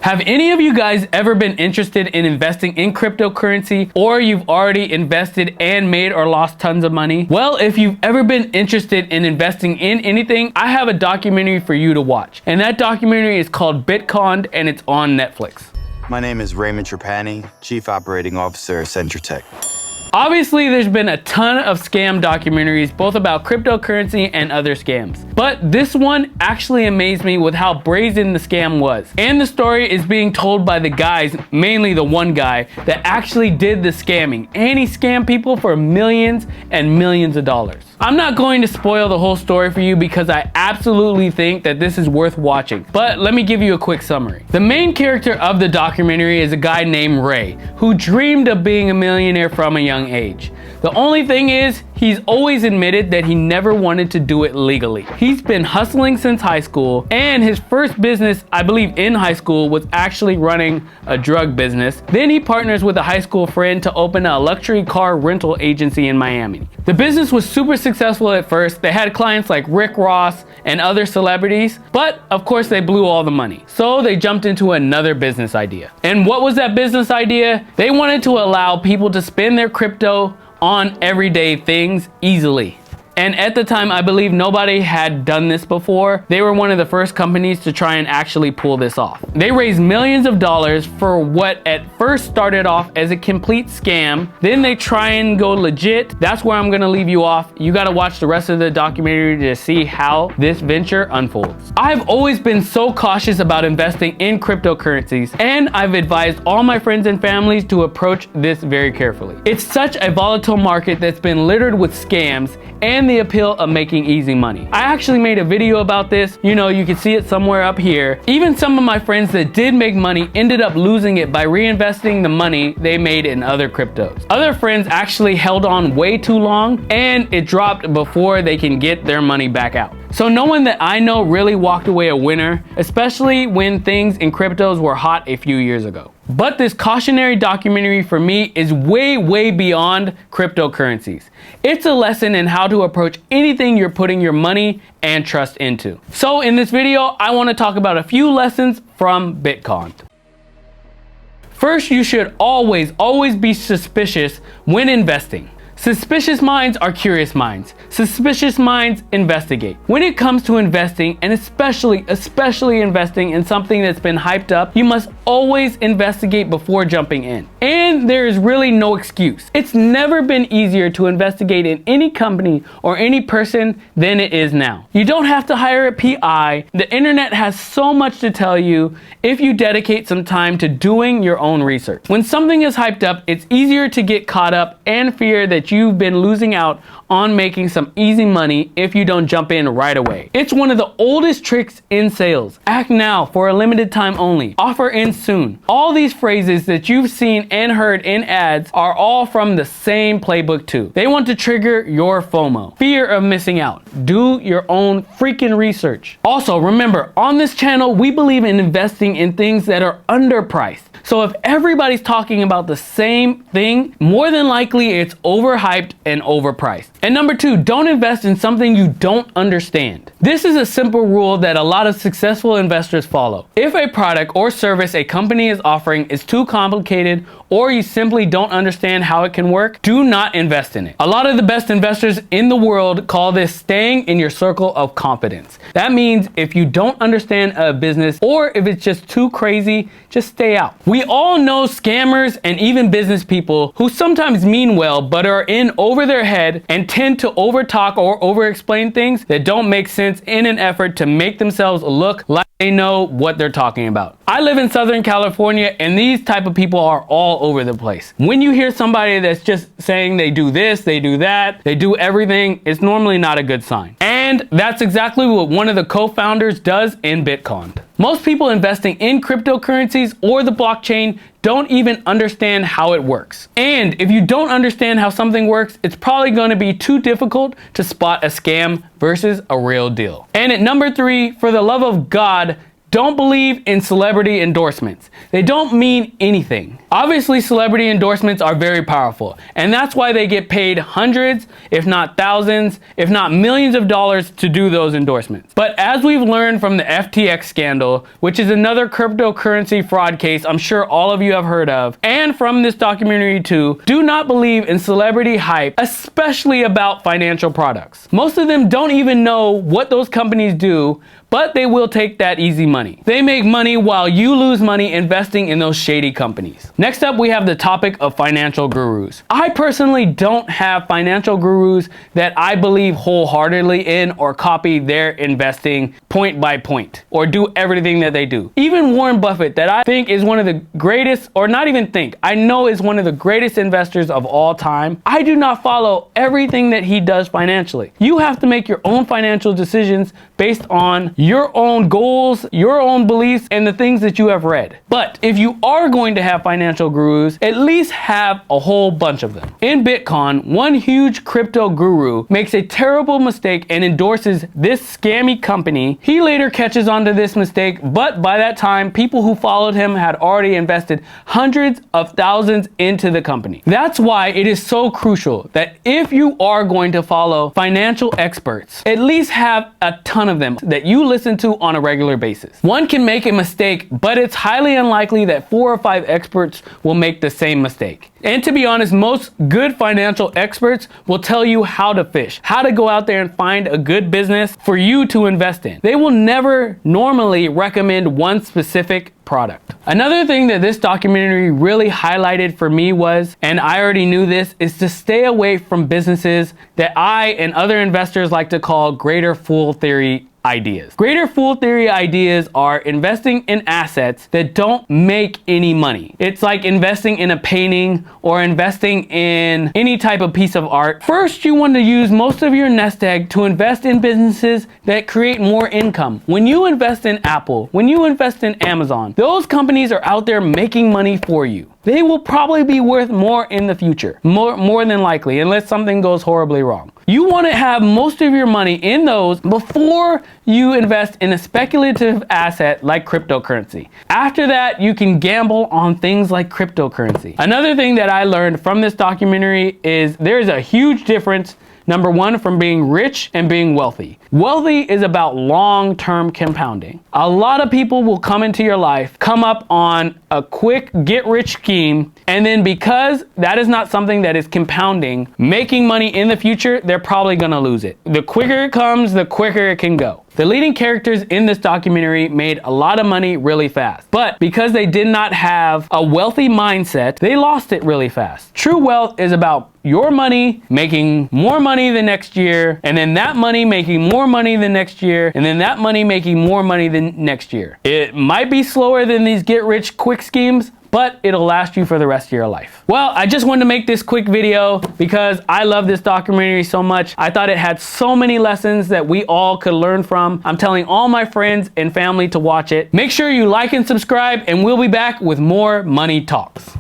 Have any of you guys ever been interested in investing in cryptocurrency, or you've already invested and made or lost tons of money? Well, if you've ever been interested in investing in anything, I have a documentary for you to watch. And that documentary is called Bitcoin, and it's on Netflix. My name is Raymond Trapani, Chief Operating Officer at Centratech. Obviously, there's been a ton of scam documentaries, both about cryptocurrency and other scams. But this one actually amazed me with how brazen the scam was. And the story is being told by the guys, mainly the one guy, that actually did the scamming. And he scammed people for millions and millions of dollars. I'm not going to spoil the whole story for you because I absolutely think that this is worth watching. But let me give you a quick summary. The main character of the documentary is a guy named Ray, who dreamed of being a millionaire from a young age. The only thing is, he's always admitted that he never wanted to do it legally. He's been hustling since high school, and his first business, I believe in high school, was actually running a drug business. Then he partners with a high school friend to open a luxury car rental agency in Miami. The business was super successful at first. They had clients like Rick Ross and other celebrities, but of course they blew all the money. So they jumped into another business idea. And what was that business idea? They wanted to allow people to spend their crypto on everyday things easily. And at the time, I believe nobody had done this before. They were one of the first companies to try and actually pull this off. They raised millions of dollars for what at first started off as a complete scam. Then they try and go legit. That's where I'm gonna leave you off. You gotta watch the rest of the documentary to see how this venture unfolds. I've always been so cautious about investing in cryptocurrencies, and I've advised all my friends and families to approach this very carefully. It's such a volatile market that's been littered with scams and the appeal of making easy money. I actually made a video about this. You know, you can see it somewhere up here. Even some of my friends that did make money ended up losing it by reinvesting the money they made in other cryptos. Other friends actually held on way too long, and it dropped before they can get their money back out. So no one that I know really walked away a winner, especially when things in cryptos were hot a few years ago. But this cautionary documentary for me is way beyond cryptocurrencies. It's a lesson in how to approach anything you're putting your money and trust into. So in this video, I want to talk about a few lessons from Bitcoin. First, you should always be suspicious when investing. Suspicious minds are curious minds. Suspicious minds investigate. When it comes to investing, and especially investing in something that's been hyped up, you must always investigate before jumping in. And there is really no excuse. It's never been easier to investigate in any company or any person than it is now. You don't have to hire a PI. The internet has so much to tell you if you dedicate some time to doing your own research. When something is hyped up, it's easier to get caught up and fear that you've been losing out on making some easy money if you don't jump in right away. It's one of the oldest tricks in sales. Act now for a limited time only. Offer in soon. All these phrases that you've seen and heard in ads are all from the same playbook too. They want to trigger your FOMO, fear of missing out. Do your own freaking research. Also, remember, on this channel, we believe in investing in things that are underpriced. So if everybody's talking about the same thing, more than likely it's overhyped and overpriced. And number two, don't invest in something you don't understand. This is a simple rule that a lot of successful investors follow. If a product or service a company is offering is too complicated, or you simply don't understand how it can work, do not invest in it. A lot of the best investors in the world call this staying in your circle of competence. That means if you don't understand a business, or if it's just too crazy, just stay out. We all know scammers and even business people who sometimes mean well but are in over their head and tend to overtalk or over-explain things that don't make sense in an effort to make themselves look like they know what they're talking about. I live in Southern California, and these type of people are all over the place. When you hear somebody that's just saying they do this, they do that, they do everything, it's normally not a good sign. And that's exactly what one of the co-founders does in Bitcoin. Most people investing in cryptocurrencies or the blockchain don't even understand how it works. And if you don't understand how something works, it's probably going to be too difficult to spot a scam versus a real deal. And at number three, for the love of God, don't believe in celebrity endorsements. They don't mean anything. Obviously, celebrity endorsements are very powerful, and that's why they get paid hundreds, if not thousands, if not millions of dollars to do those endorsements. But as we've learned from the FTX scandal, which is another cryptocurrency fraud case I'm sure all of you have heard of, and from this documentary too, do not believe in celebrity hype, especially about financial products. Most of them don't even know what those companies do, but they will take that easy money. They make money while you lose money investing in those shady companies. Next up, we have the topic of financial gurus. I personally don't have financial gurus that I believe wholeheartedly in or copy their investing point by point or do everything that they do. Even Warren Buffett, that I think is one of the greatest, or not even think, I know is one of the greatest investors of all time, I do not follow everything that he does financially. You have to make your own financial decisions based on your own goals, your own beliefs, and the things that you have read. But if you are going to have financial gurus, at least have a whole bunch of them. In Bitcoin, one huge crypto guru makes a terrible mistake and endorses this scammy company. He later catches on to this mistake, but by that time, people who followed him had already invested hundreds of thousands into the company. That's why it is so crucial that if you are going to follow financial experts, at least have a ton of them that you listen to on a regular basis. One can make a mistake, but it's highly unlikely that 4 or 5 experts will make the same mistake. And to be honest, most good financial experts will tell you how to fish, how to go out there and find a good business for you to invest in. They will never normally recommend one specific product. Another thing that this documentary really highlighted for me was, and I already knew this, is to stay away from businesses that I and other investors like to call greater fool theory ideas. Greater fool theory ideas are investing in assets that don't make any money. It's like investing in a painting or investing in any type of piece of art. First, you want to use most of your nest egg to invest in businesses that create more income. When you invest in Apple, when you invest in Amazon, those companies are out there making money for you. They will probably be worth more in the future, more than likely, unless something goes horribly wrong. You want to have most of your money in those before you invest in a speculative asset like cryptocurrency. After that, you can gamble on things like cryptocurrency. Another thing that I learned from this documentary is there's a huge difference, number one, from being rich and being wealthy. Wealthy is about long-term compounding. A lot of people will come into your life, come up on a quick get-rich scheme, and then because that is not something that is compounding, making money in the future, they're probably gonna lose it. The quicker it comes, the quicker it can go. The leading characters in this documentary made a lot of money really fast, but because they did not have a wealthy mindset, they lost it really fast. True wealth is about your money making more money the next year, and then that money making more money the next year, and then that money making more money the next year. It might be slower than these get-rich-quick schemes, but it'll last you for the rest of your life. Well, I just wanted to make this quick video because I love this documentary so much. I thought it had so many lessons that we all could learn from. I'm telling all my friends and family to watch it. Make sure you like and subscribe, and we'll be back with more money talks.